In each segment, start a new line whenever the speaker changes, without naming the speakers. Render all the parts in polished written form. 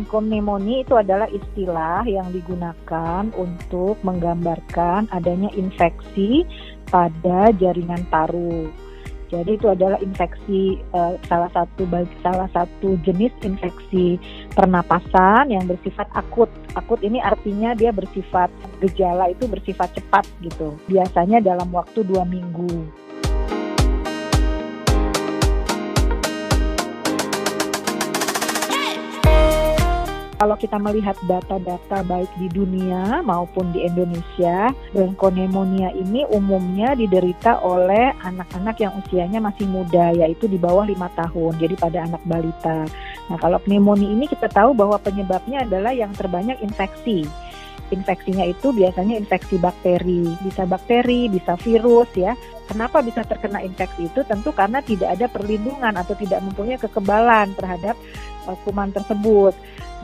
Bronchopneumonia itu adalah istilah yang digunakan untuk menggambarkan adanya infeksi pada jaringan paru. Jadi itu adalah infeksi salah satu jenis infeksi pernapasan yang bersifat akut. Akut ini artinya dia gejala itu bersifat cepat gitu. Biasanya dalam waktu 2 minggu. Kalau kita melihat data-data baik di dunia maupun di Indonesia, bronchopneumonia ini umumnya diderita oleh anak-anak yang usianya masih muda, yaitu di bawah 5 tahun, jadi pada anak balita. Nah, kalau pneumonia ini kita tahu bahwa penyebabnya adalah yang terbanyak infeksi. Infeksinya itu biasanya infeksi bakteri, bisa virus ya. Kenapa bisa terkena infeksi itu? Tentu karena tidak ada perlindungan atau tidak mempunyai kekebalan terhadap kuman tersebut.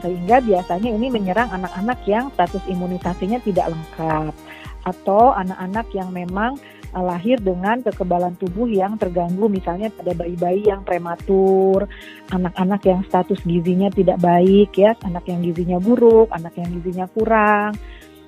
Sehingga biasanya ini menyerang anak-anak yang status imunisasinya tidak lengkap atau anak-anak yang memang lahir dengan kekebalan tubuh yang terganggu, misalnya pada bayi-bayi yang prematur, anak-anak yang status gizinya tidak baik ya, anak yang gizinya buruk, anak yang gizinya kurang.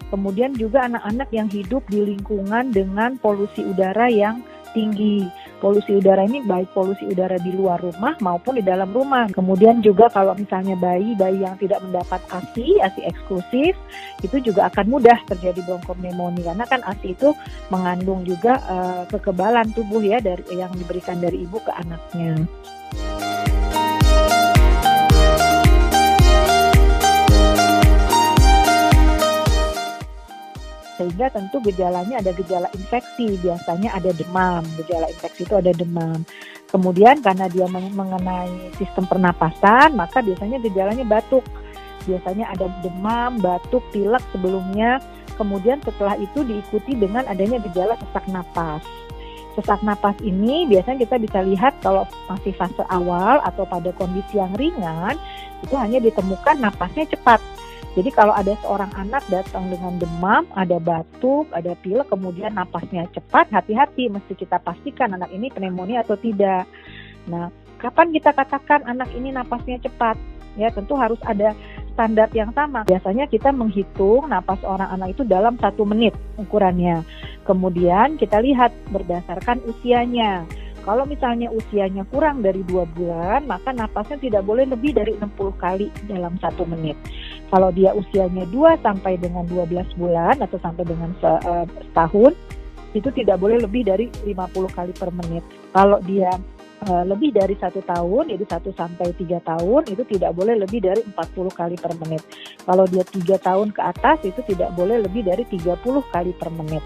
Kemudian juga anak-anak yang hidup di lingkungan dengan polusi udara yang tinggi. Polusi udara ini baik polusi udara di luar rumah maupun di dalam rumah. Kemudian juga kalau misalnya bayi yang tidak mendapat ASI eksklusif, itu juga akan mudah terjadi bronchopneumonia karena kan ASI itu mengandung juga kekebalan tubuh ya yang diberikan dari ibu ke anaknya. Sehingga tentu gejalanya ada gejala infeksi, biasanya ada demam, gejala infeksi itu ada demam. Kemudian karena dia mengenai sistem pernapasan, maka biasanya gejalanya batuk. Biasanya ada demam, batuk, pilek sebelumnya, kemudian setelah itu diikuti dengan adanya gejala sesak napas. Sesak napas ini biasanya kita bisa lihat kalau masih fase awal atau pada kondisi yang ringan, itu hanya ditemukan napasnya cepat. Jadi kalau ada seorang anak datang dengan demam, ada batuk, ada pilek, kemudian napasnya cepat, hati-hati, mesti kita pastikan anak ini pneumonia atau tidak. Nah, kapan kita katakan anak ini napasnya cepat? Ya, tentu harus ada standar yang sama. Biasanya kita menghitung napas orang anak itu dalam 1 menit ukurannya. Kemudian kita lihat berdasarkan usianya. Kalau misalnya usianya kurang dari 2 bulan, maka napasnya tidak boleh lebih dari 60 kali dalam 1 menit. Kalau dia usianya 2 sampai dengan 12 bulan atau sampai dengan setahun, itu tidak boleh lebih dari 50 kali per menit. Kalau dia lebih dari 1 tahun, yaitu 1 sampai 3 tahun, itu tidak boleh lebih dari 40 kali per menit. Kalau dia 3 tahun ke atas, itu tidak boleh lebih dari 30 kali per menit.